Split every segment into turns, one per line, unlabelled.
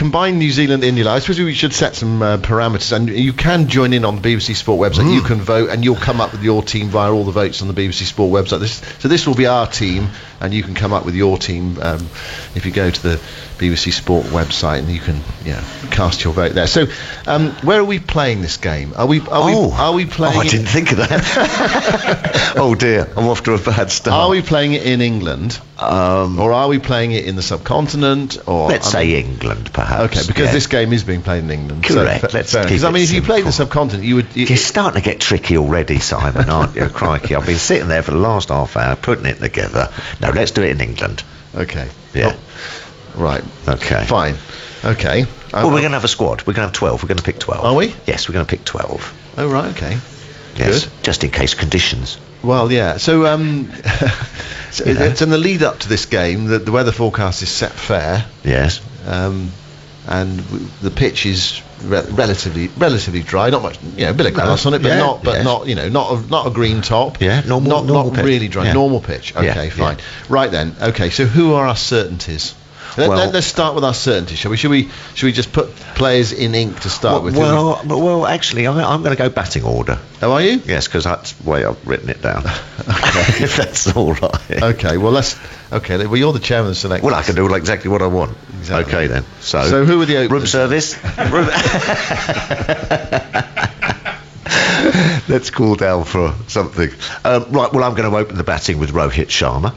combine New Zealand, India. I suppose we should set some parameters, and you can join in on the BBC Sport website. You can vote, and you'll come up with your team via all the votes on the BBC Sport website. This will be our team, and you can come up with your team if you go to the BBC Sport website, and you can cast your vote there. So, where are we playing this game? Are we playing?
I didn't think of that. Oh dear, I'm off to a bad start.
Are we playing it in England, or are we playing it in the subcontinent? Or
let's say England, perhaps.
Okay, because this game is being played in England.
Correct.
So, because if you played the subcontinent, you're
starting to get tricky already, Simon, aren't you? Crikey, I've been sitting there for the last half hour putting it together. No, let's do it in England.
Okay.
Yeah.
Right.
Okay.
Fine. Okay.
Well, we're going to have a squad. We're going to have 12. We're going to pick 12.
Are we?
Yes, we're going to pick 12.
Oh, right. Okay.
Yes.
Good.
Just in case conditions.
Well, yeah. So, it's in the lead up to this game that the weather forecast is set fair.
Yes.
And the pitch is relatively dry. Not much, a bit of grass on it, but not a green top.
Yeah. Normal.
Not really dry.
Yeah.
Normal pitch. Okay. Fine. Right then. Okay. So, who are our certainties? Let's start with our certainty, shall we? Should we just put players in ink to start with?
Well, actually, I'm going to go batting order.
Oh, are you?
Yes, because that's the way I've written it down. Okay, if that's all right.
Okay, well well, you're the chairman of the selection.
Well, I can do exactly what I want.
Exactly.
Okay then.
So who are the openers?
Room service. Let's cool down for something. Right. Well, I'm going to open the batting with Rohit Sharma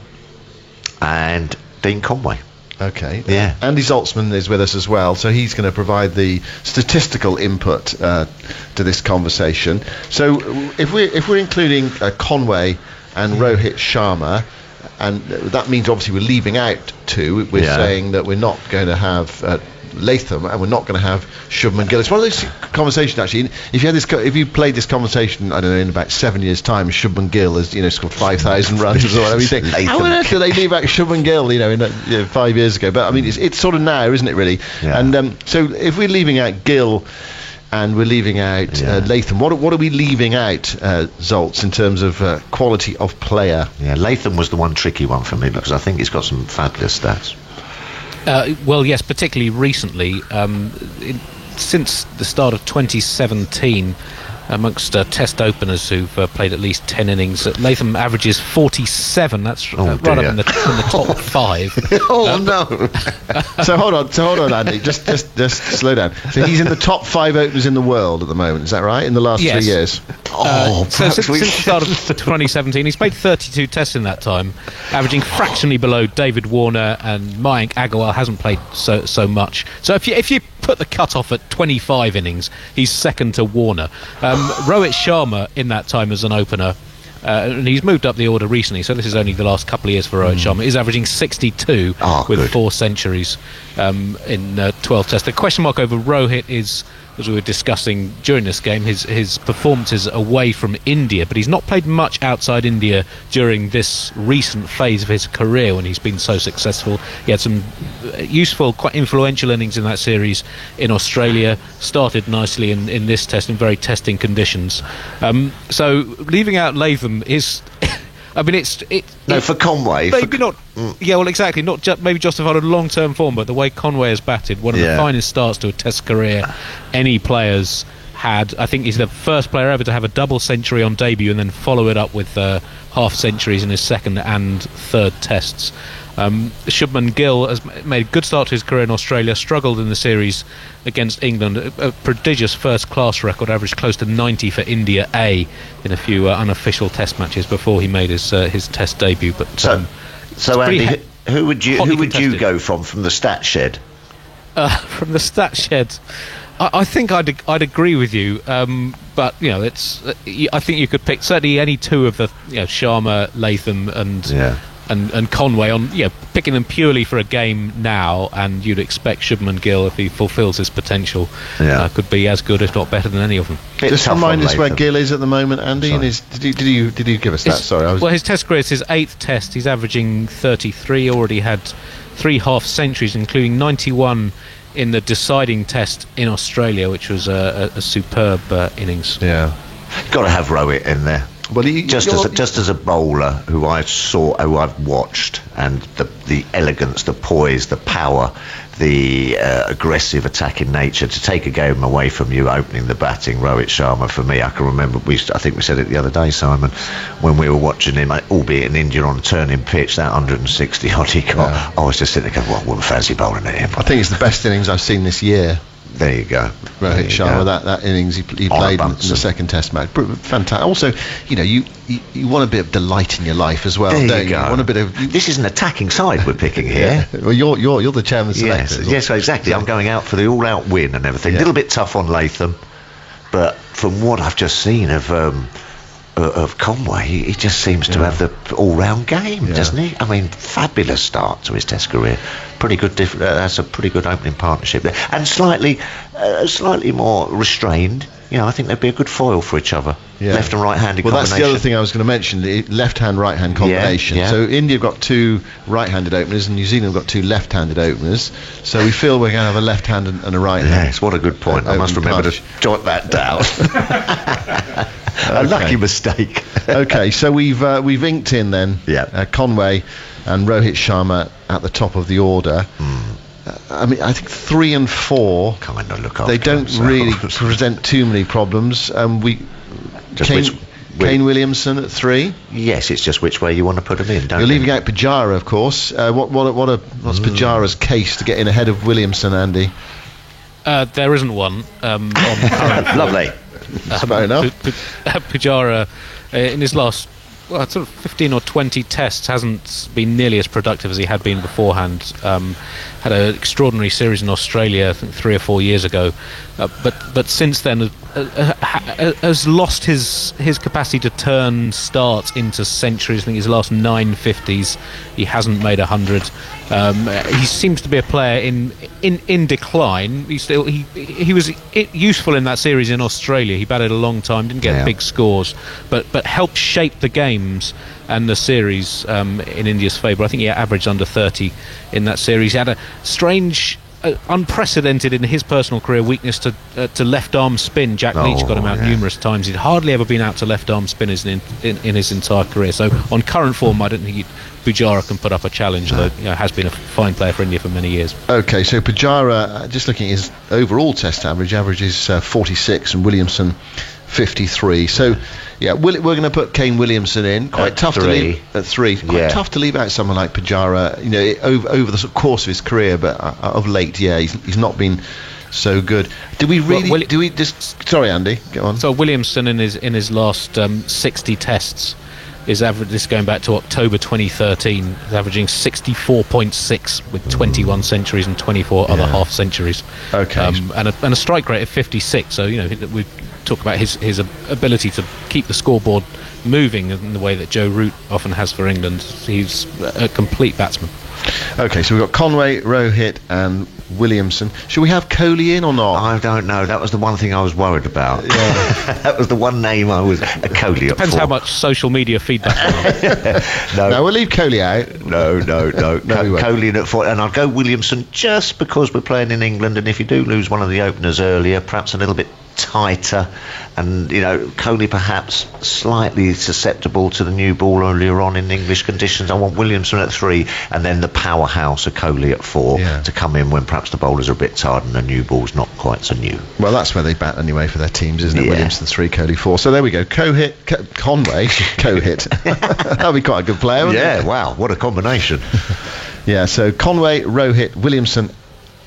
and Dean Conway.
Okay.
Yeah.
Andy Zaltzman is with us as well, so he's going to provide the statistical input to this conversation. So, if we're including Conway and Rohit Sharma, and that means obviously we're leaving out two. We're saying that we're not going to have Latham, and we're not going to have Shubman Gill. It's one of those conversations actually. If you played this conversation, I don't know, in about 7 years' time, Shubman Gill has scored 5,000 runs or whatever. You think, how on earth did they leave out Shubman Gill? 5 years ago. But I mean, it's sort of now, isn't it? Really. Yeah. And so if we're leaving out Gill and we're leaving out Latham, what are we leaving out, Zoltz, in terms of quality of player?
Yeah, Latham was the one tricky one for me because I think he's got some fabulous stats.
Well, yes, particularly recently, since the start of 2017, amongst test openers who've played at least 10 innings, Latham averages 47. That's right up in the top 5.
No! So hold on, Andy. Just slow down. So he's in the top 5 openers in the world at the moment. Is that right? In the last 3 years.
So since the start of 2017, he's played 32 tests in that time, averaging fractionally below David Warner, and Mayank Agarwal hasn't played so much. So if you put the cut-off at 25 innings, he's second to Warner. Rohit Sharma in that time as an opener, and he's moved up the order recently, so this is only the last couple of years for Rohit Sharma, is averaging 62 with 4 centuries in 12 tests. The question mark over Rohit is, as we were discussing during this game, his performances away from India, but he's not played much outside India during this recent phase of his career when he's been so successful. He had some useful, quite influential innings in that series in Australia, started nicely in this test in very testing conditions. So leaving out Latham is... I mean,
for Conway.
Maybe not. Yeah, well, exactly. Not maybe justified on long-term form, but the way Conway has batted, one of the finest starts to a Test career any players had. I think he's the first player ever to have a double century on debut and then follow it up with half centuries in his second and third Tests. Shubman Gill has made a good start to his career in Australia, struggled in the series against England, a prodigious first-class record, averaged close to 90 for India A in a few unofficial Test matches before he made his Test debut. But
so Andy, who would you go from the stat shed?
From the stat shed, I think I'd agree with you, but it's. I think you could pick certainly any two of the Sharma, Latham, and Conway on picking them purely for a game now, and you'd expect Shubman Gill, if he fulfills his potential, could be as good if not better than any of them.
Just remind us where Gill is at the moment, Andy. Did you give us that? Sorry,
well, his Test career is his 8th Test. He's averaging 33. Already had 3 half centuries, including 91 in the deciding Test in Australia, which was a superb innings.
Yeah, got to have Rohit in there.
Well,
just as a bowler who I've watched, and the elegance, the poise, the power, the aggressive attacking nature to take a game away from you opening the batting, Rohit Sharma, for me, I can remember, I think we said it the other day, Simon, when we were watching him, albeit in India on a turning pitch, that 160 odd he got, I was just sitting there going, well, I wouldn't fancy bowling at him.
I think it's the best innings I've seen this year.
There you go.
Rohit Sharma, that innings he played in the second Test match, fantastic. Also, you want a bit of delight in your life as well.
There you go.
You want a bit of.
This is an attacking side we're picking here.
Yeah. Well, you're the chairman selector.
Yes, exactly. I'm going out for the all-out win and everything. A little bit tough on Latham, but from what I've just seen of Conway, he just seems to have the all-round game, doesn't he? I mean, fabulous start to his Test career. Pretty good. That's a pretty good opening partnership there, and slightly more restrained. I think they'd be a good foil for each other. Yeah. Left and right-handed combination.
Well, that's the other thing I was going to mention: the left-hand, right-hand combination.
Yeah.
So India have got 2 right-handed openers, and New Zealand have got 2 left-handed openers. So we feel we're going to have a left hand and a right hand.
Yes, what a good point. I must remember to jot that down. A lucky mistake.
Okay, so we've inked in then Conway and Rohit Sharma at the top of the order. I mean, I think 3 and 4
kind of look
they don't really present too many problems. Kane Williamson at 3.
Yes, it's just which way you want to put them in.
You're leaving out Pujara, of course. What's Pujara's case to get in ahead of Williamson, Andy?
There isn't one.
Lovely.
Fair enough.
Pujara, in his last sort of 15 or 20 tests, hasn't been nearly as productive as he had been beforehand. Had an extraordinary series in Australia, I think 3 or 4 years ago, but since then has lost his capacity to turn starts into centuries. I think his last 9 50s, he hasn't made 100. He seems to be a player in decline. He was useful in that series in Australia. He batted a long time, didn't get big scores, but helped shape the games and the series in India's favour. I think he averaged under 30 in that series. He had a strange, unprecedented in his personal career weakness to left arm spin. Jack Leach got him out numerous times. He'd hardly ever been out to left arm spinners in his entire career. So on current form, I don't think Pujara can put up a challenge, although has been a fine player for India for many years.
Okay, so Pujara, just looking at his overall Test average is 46, and Williamson 53. So we're going to put Kane Williamson in. Quite tough to leave at 3. Quite tough to leave out someone like Pujara. Over the sort of course of his career, but of late, he's not been so good. Do we really? Sorry, Andy, go on.
So Williamson in his last 60 tests. His average, this going back to October 2013, is averaging 64.6 with 21 centuries and 24 other half centuries.
Okay,
and a strike rate of 56. So we talk about his ability to keep the scoreboard moving in the way that Joe Root often has for England. He's a complete batsman.
Okay, so we've got Conway, Rohit and Williamson. Should we have Kohli in or not?
I don't know. That was the one thing I was worried about. That was the one name I was Kohli up
Depends
for.
how much social media feedback
No, we'll leave Kohli out.
No. Kohli in at 4, and I'll go Williamson just because we're playing in England, and if you do lose one of the openers earlier, perhaps a little bit tighter, and Kohli perhaps slightly susceptible to the new ball earlier on in English conditions. I want Williamson at 3, and then the powerhouse of Kohli at 4 to come in when perhaps the bowlers are a bit tired and the new ball's not quite so new.
Well, that's where they bat anyway for their teams, isn't it? Williamson 3, Kohli 4. So there we go. Conway, Kohit. That'll be quite a good player, wouldn't it?
Wow, what a combination.
So Conway, Rohit, Williamson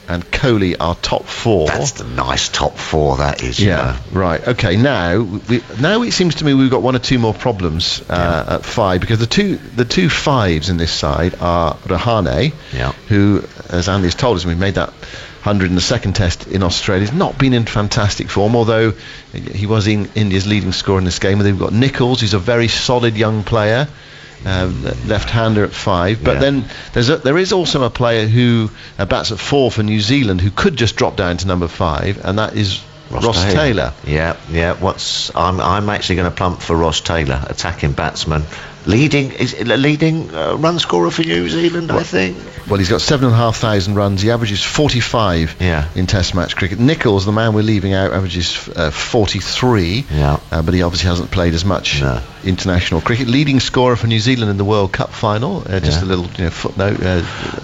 and Kohli are top 4.
That's the nice top 4, that is.
Right. Okay. Now it seems to me we've got 1 or 2 more problems at 5, because the two 5s in this side are Rahane, who, as Andy has told us, we made that 100 in the second Test in Australia. He's not been in fantastic form, although he was in India's leading scorer in this game. And they've got Nichols, who's a very solid young player. Left-hander at 5, but then there is also a player who bats at 4 for New Zealand, who could just drop down to number 5, and that is Ross Taylor.
I'm actually going to plump for Ross Taylor, attacking batsman, leading run scorer for New Zealand, I think.
Well, he's got 7,500 runs. He averages 45 in Test match cricket. Nichols, the man we're leaving out, averages 43. But he obviously hasn't played as much international cricket. Leading scorer for New Zealand in the World Cup final. Just a little footnote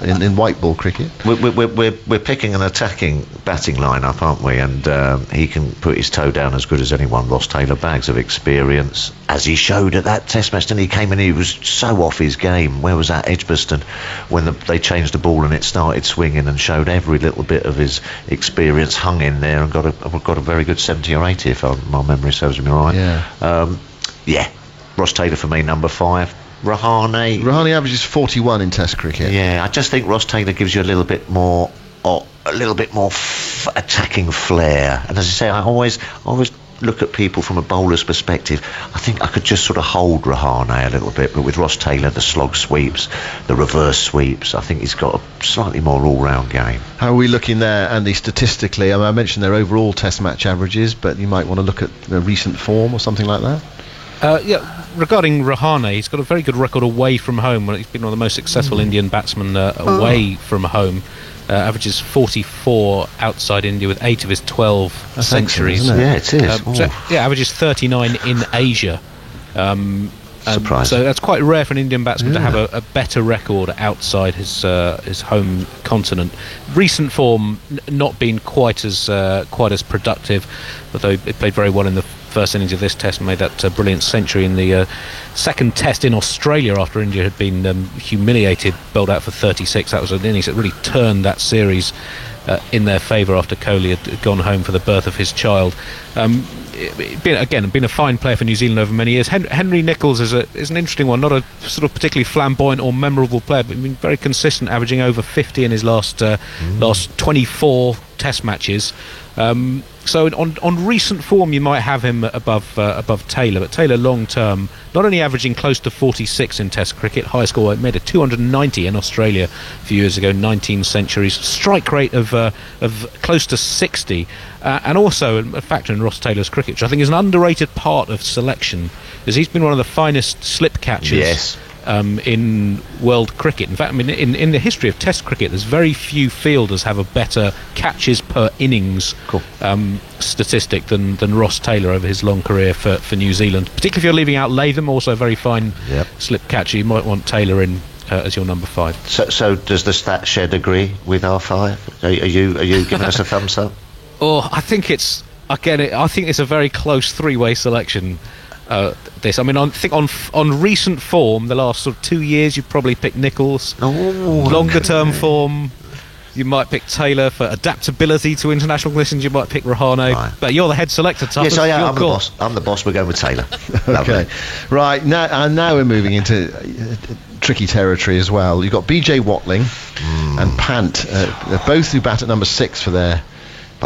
in white ball cricket.
We're picking an attacking batting lineup, aren't we? And he can put his toe down as good as anyone. Ross Taylor, bags of experience, as he showed at that Test match. And he came in, he was so off his game. Where was that? Edgbaston, when they changed the ball and it started swinging, and showed every little bit of his experience, hung in there and got a very good 70 or 80 if my memory serves me right. Ross Taylor for me, number 5. Rahane
averages 41 in Test cricket.
I just think Ross Taylor gives you a little bit more attacking flair. And as I say, I always look at people from a bowler's perspective. I think I could just sort of hold Rahane a little bit, but with Ross Taylor, the slog sweeps, the reverse sweeps, I think he's got a slightly more all-round game.
How are we looking there, Andy, statistically? I mentioned their overall Test match averages, but you might want to look at the recent form or something like that.
Regarding Rahane, he's got a very good record away from home. He's been one of the most successful Indian batsmen away from home. Averages 44 outside India with 8 of his 12 centuries.
It is.
Averages 39 in Asia.
Surprising.
So that's quite rare for an Indian batsman to have a better record outside his home continent. Recent form not been quite as productive, although he played very well in the first innings of this Test and made that brilliant century in the second Test in Australia after India had been humiliated, bowled out for 36. That was an innings that really turned that series in their favour after Kohli had gone home for the birth of his child. Been a fine player for New Zealand over many years. Henry Nichols is an interesting one, not a sort of particularly flamboyant or memorable player, but been very consistent, averaging over 50 in his last 24 Test matches. So on recent form, you might have him above Taylor, but Taylor long term, not only averaging close to 46 in Test cricket, high score, made a 290 in Australia a few years ago, 19 centuries, strike rate of close to 60, and also a factor in Ross Taylor's cricket, which I think is an underrated part of selection, is he's been one of the finest slip catchers.
Yes.
In world cricket. In fact, I mean, in the history of Test cricket, there's very few fielders have a better catches per innings statistic than Ross Taylor over his long career for New Zealand. Particularly if you're leaving out Latham, also a very fine slip catcher. You might want Taylor in as your number 5.
So does the stat shed agree with our 5? Are you giving us a thumbs up?
I think it's a very close three-way selection. I think on recent form, the last sort of 2 years, you'd probably pick Nichols. Longer term form, you might pick Taylor. For adaptability to international conditions, you might pick Rahane. Right. But you're the head selector, Tuffers.
Yes, I am. I'm the boss. We're going with Taylor.
Okay, right now we're moving into tricky territory as well. You've got BJ Watling and Pant, both who bat at number 6 for their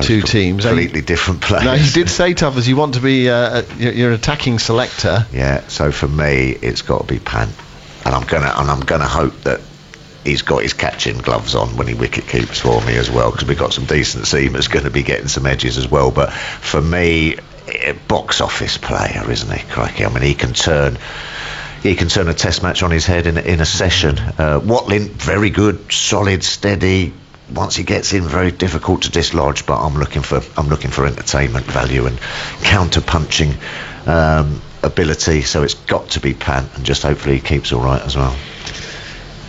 two teams.
Completely different players.
Now, you did say, Tuffers, you want to be you're an attacking selector.
Yeah. So for me, it's got to be Pant, and I'm gonna hope that he's got his catching gloves on when he wicket keeps for me as well, because we've got some decent seamers going to be getting some edges as well. But for me, box office player, isn't he? Crikey! I mean, he can turn a Test match on his head in a session. Watling, very good, solid, steady. Once he gets in, very difficult to dislodge, but I'm looking for entertainment value and counter-punching ability, so it's got to be Pant, and just hopefully he keeps all right as well.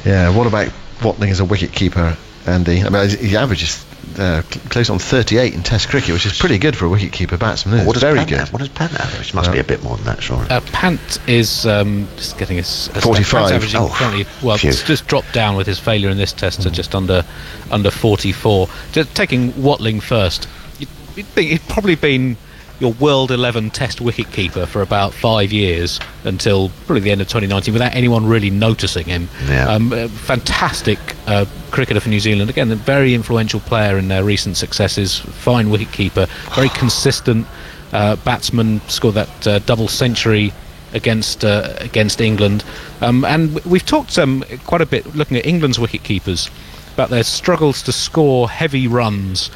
Yeah, what about Watling as a wicket-keeper, Andy? I mean, he averages close on 38 in Test cricket, which is pretty good for a wicket-keeper batsman. What
does Pant average? Must be a bit more than that, surely.
Pant is just getting his
45.
It's just dropped down with his failure in this Test to just under 44. Just taking Watling first, you'd think he'd probably been your World 11 Test wicket-keeper for about 5 years until probably the end of 2019 without anyone really noticing him. Fantastic cricketer for New Zealand, again a very influential player in their recent successes, fine wicket-keeper, very consistent batsman, scored that double century against England, and we've talked quite a bit looking at England's wicket-keepers about their struggles to score heavy runs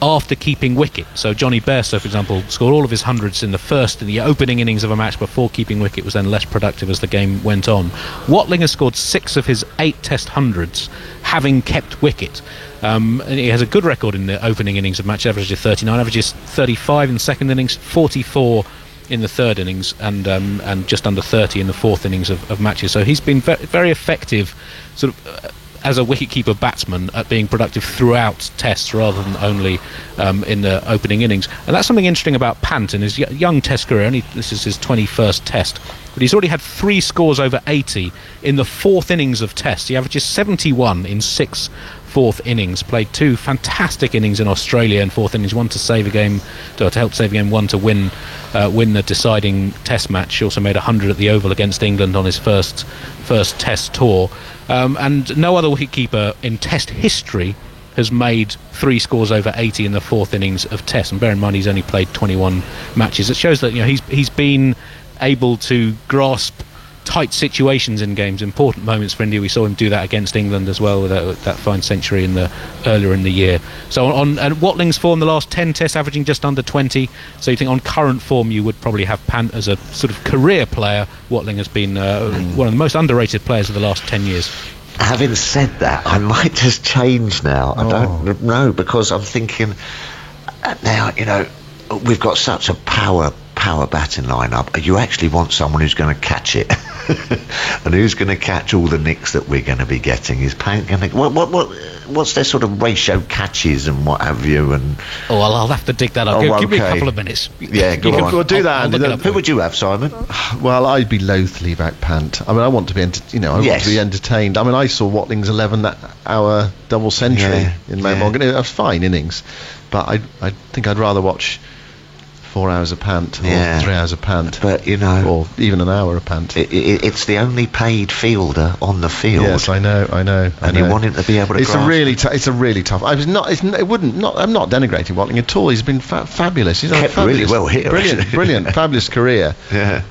after keeping wicket. So Johnny Bairstow, for example, scored all of his hundreds in the opening innings of a match before keeping wicket, was then less productive as the game went on. Watling has scored 6 of his 8 Test hundreds having kept wicket. And he has a good record in the opening innings of match, averages 39, averages 35 in the second innings, 44 in the third innings, and just under 30 in the fourth innings of matches. So he's been very effective sort of as a wicket-keeper batsman at being productive throughout tests rather than only in the opening innings. And that's something interesting about Pant in his young test career. This is his 21st test, but he's already had 3 scores over 80 in the fourth innings of tests. He averages 71 in 6 fourth innings, played 2 fantastic innings in Australia in fourth innings, one to save a game, to help save a game, one to win the deciding test match. He also made 100 at the Oval against England on his first test tour, and no other wicketkeeper in test history has made 3 scores over 80 in the fourth innings of test. And bear in mind he's only played 21 matches. It shows that he's been able to grasp tight situations in games, important moments for India. We saw him do that against England as well with that fine century earlier in the year. So and Watling's form the last 10 tests, averaging just under 20. So you think on current form you would probably have Pant as a sort of career player. Watling has been one of the most underrated players of the last 10 years.
Having said that, I might just change now. I don't know, because I'm thinking now, we've got such a power batting lineup. You actually want someone who's going to catch it, and who's going to catch all the nicks that we're going to be getting. Is Pant going to? What's their sort of ratio catches and what have you? And
I'll have to dig that up. Give me a couple of minutes.
Yeah, go on.
We'll do that.
Who would you have, Simon?
Well, I'd be loath to leave out Pant. I mean, I want to be, want to be entertained. I mean, I saw Watling's 11-hour double century in Mount Morgan. It was fine innings, but I think I'd rather watch 4 hours of Pant or 3 hours of Pant,
but
or even an hour of Pant.
It's the only paid fielder on the field.
Yes, I know.
And you want him to be able to.
It's a really tough. I'm not denigrating Watling at all. He's been fabulous. He's
kept really well here.
Brilliant, fabulous career.
Yeah.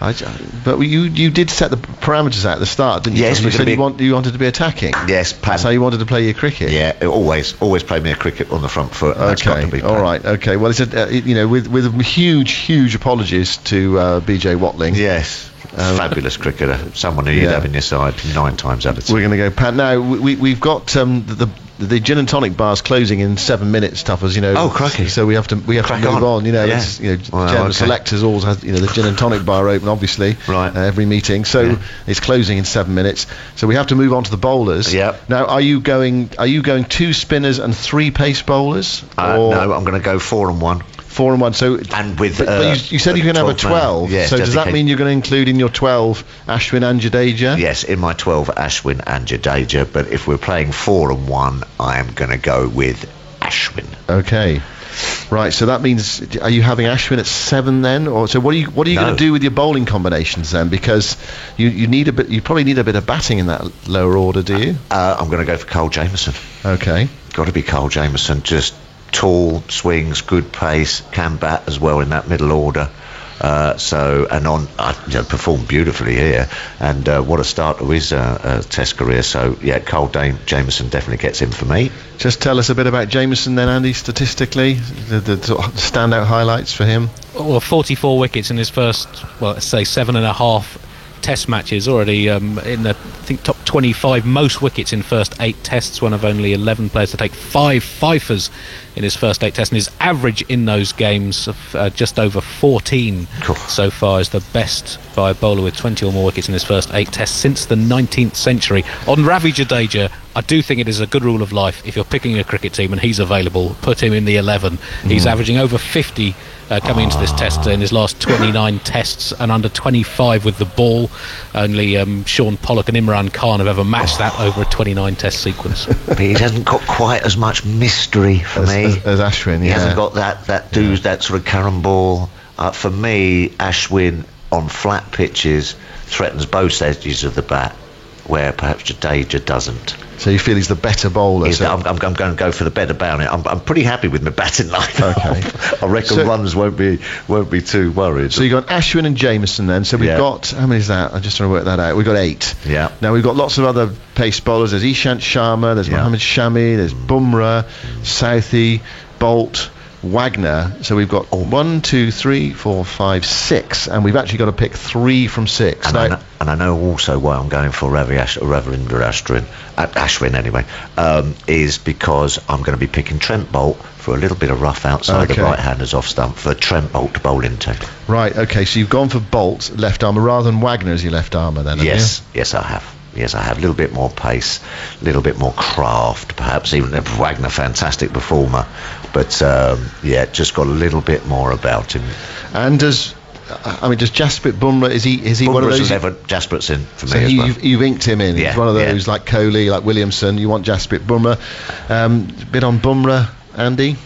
But you did set the parameters out at the start, didn't you?
Yes,
you said you wanted to be attacking.
Yes, Pant.
That's how you wanted to play your cricket.
Yeah, always played me a cricket on the front foot.
Okay, all right, okay. Well, it's with huge apologies to BJ Watling.
Yes, fabulous cricketer. Someone who you'd have in your side 9 times out of 10.
We're going to go Pant now. We've got the gin and tonic bar's closing in 7 minutes, Tuffers.
Oh, crikey!
So we have to move on. General Selectors always has the gin and tonic bar open, obviously,
right?
Every meeting. So it's closing in 7 minutes. So we have to move on to the bowlers.
Yep.
Now, are you going 2 spinners and 3 pace bowlers?
No, I'm going to go 4 and 1.
4 and 1. So,
and with
but you said you can have a 12.
Yes,
so does that mean you're going to include in your 12 Ashwin and Jadeja?
Yes, in my 12 Ashwin and Jadeja. But if we're playing 4 and 1, I am going to go with Ashwin.
Okay. Right. So that means, are you having Ashwin at 7 then, or so? What are you going to do with your bowling combinations then? Because you need a bit. You probably need a bit of batting in that lower order, do you?
I'm going to go for Cole Jamieson.
Okay.
Got to be Cole Jamieson. Just tall, swings, good pace, can bat as well in that middle order. Performed beautifully here, and what a start to his test career. So Cole Jamieson definitely gets in for me.
Just tell us a bit about Jamieson then, Andy, statistically, the sort of standout highlights for him.
Well, 44 wickets in his first, let's say 7.5 test matches, already in the top 25 most wickets in first 8 tests, one of only 11 players to take 5 fifers in his first 8 tests, and his average in those games of just over 14 so far is the best by a bowler with 20 or more wickets in his first 8 tests since the 19th century. On Ravi Jadeja, I do think it is a good rule of life, if you're picking a cricket team and he's available, put him in the 11. He's averaging over 50 coming into this test in his last 29 tests, and under 25 with the ball. Only Sean Pollock and Imran Khan have ever matched that over a 29 test sequence.
But he hasn't got quite as much mystery for me
as Ashwin.
He hasn't got that sort of carom ball. For me, Ashwin on flat pitches threatens both edges of the bat, where perhaps Jadeja doesn't.
So you feel he's the better bowler?
I'm going to go for the better bowling. I'm pretty happy with my batting line.
Okay.
I reckon runs won't be too worried.
So you've got Ashwin and Jamieson then. So we've got, how many is that? I'm just trying to work that out. We've got 8.
Yeah.
Now we've got lots of other pace bowlers. There's Ishant Sharma, there's Mohammad Shami, there's Bumrah, Southee, Bolt, Wagner. So we've got 1, 2, 3, 4, 5, 6, and we've actually got to pick 3 from 6.
And I know also why I'm going for Ravindra Ashwin anyway, is because I'm going to be picking Trent Bolt for a little bit of rough outside the right-handers off stump for Trent Bolt to bowl into.
Right, okay, so you've gone for Bolt, left armour, rather than Wagner as your left armour then,
yes, I have. Yes, I have. A little bit more pace, a little bit more craft, perhaps even Wagner, fantastic performer. But, just got a little bit more about him.
And does Jasprit Bumrah, is he one of those?
11, Jasprit's in for
so
me as well.
You've inked him in. He's one of those like Kohli, like Williamson. You want Jasprit Bumrah. Bit on Bumrah, Andy?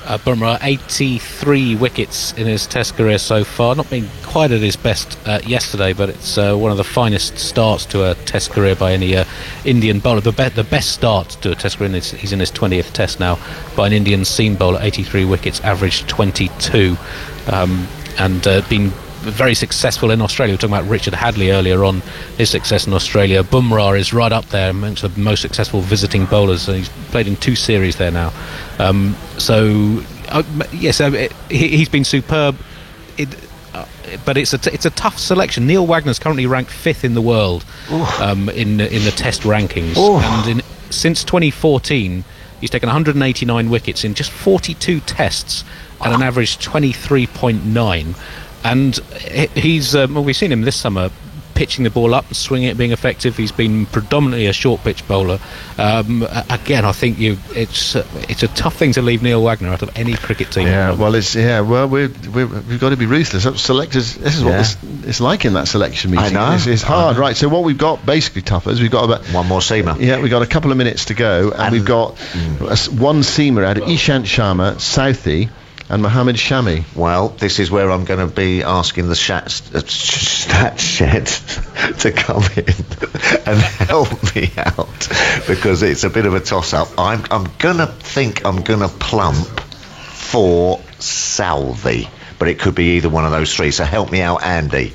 Bumrah, 83 wickets in his Test career so far. Not been quite at his best yesterday, but it's one of the finest starts to a Test career by any Indian bowler. The best start to a Test career, he's in his 20th Test now, by an Indian seam bowler. 83 wickets, averaged 22, and been very successful in Australia. We were talking about Richard Hadley earlier on, his success in Australia. Bumrah is right up there amongst the most successful visiting bowlers, and he's played in 2 series there now. He's been superb. But it's a tough selection. Neil Wagner's currently ranked 5th in the world in the Test rankings, and since 2014 he's taken 189 wickets in just 42 Tests at an average 23.9. And we've seen him this summer pitching the ball up and swinging it, being effective. He's been predominantly a short pitch bowler. Again, I think it's a tough thing to leave Neil Wagner out of any cricket team.
We've got to be ruthless. Selectors, this is what it's like in that selection meeting.
I know.
It's hard, right? So what we've got basically, Tuffers, we've got about
one more seamer.
Yeah, we've got a couple of minutes to go, and we've got one seamer out of Ishant Sharma, Southee, and Mohammed Shami.
Well, this is where I'm going to be asking the stat shed to come in and help me out, because it's a bit of a toss-up. I'm going to plump for Southee, but it could be either one of those 3. So help me out, Andy.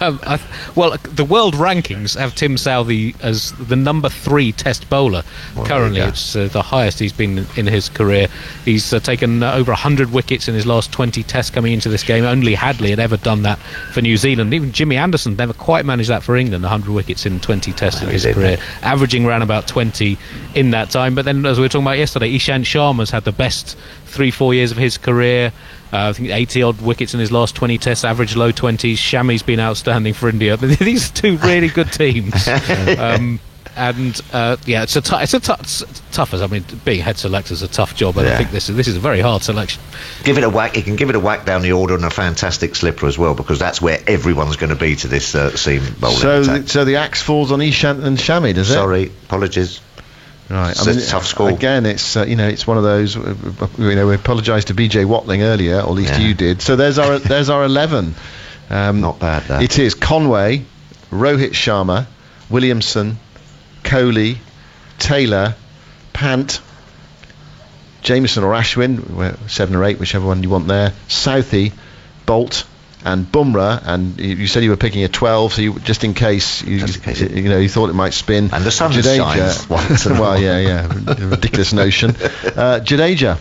The world rankings have Tim Southee as the number 3 Test bowler. Currently, it's the highest he's been in his career. He's taken over 100 wickets in his last 20 Tests coming into this game. Only Hadley had ever done that for New Zealand. Even Jimmy Anderson never quite managed that for England, 100 wickets in 20 Tests in his career, averaging around about 20 in that time. But then, as we were talking about yesterday, Ishant Sharma's had the best 3-4 years of his career. I think 80-odd wickets in his last 20 Tests, average low 20s. Shami's been outstanding for India. But these are 2 really good teams. It's tough. I mean, being head selector is a tough job, and I think this is a very hard selection.
Give it a whack. You can give it a whack down the order and a fantastic slipper as well, because that's where everyone's going to be to this seam bowling attack.
So the axe falls on Ishant and Shami, does it?
Sorry, apologies.
Right,
it's a tough score.
Again, it's it's one of those. We apologise to BJ Watling earlier, or at least you did. So there's our 11.
Not bad. That.
It is Conway, Rohit Sharma, Williamson, Kohli, Taylor, Pant, Jameson or Ashwin, 7 or 8, whichever one you want there. Southee, Bolt, and Bumrah, and you said you were picking a 12, so just in case you thought it might spin.
And the sun shines once in a while.
Well, ridiculous notion. Jadeja.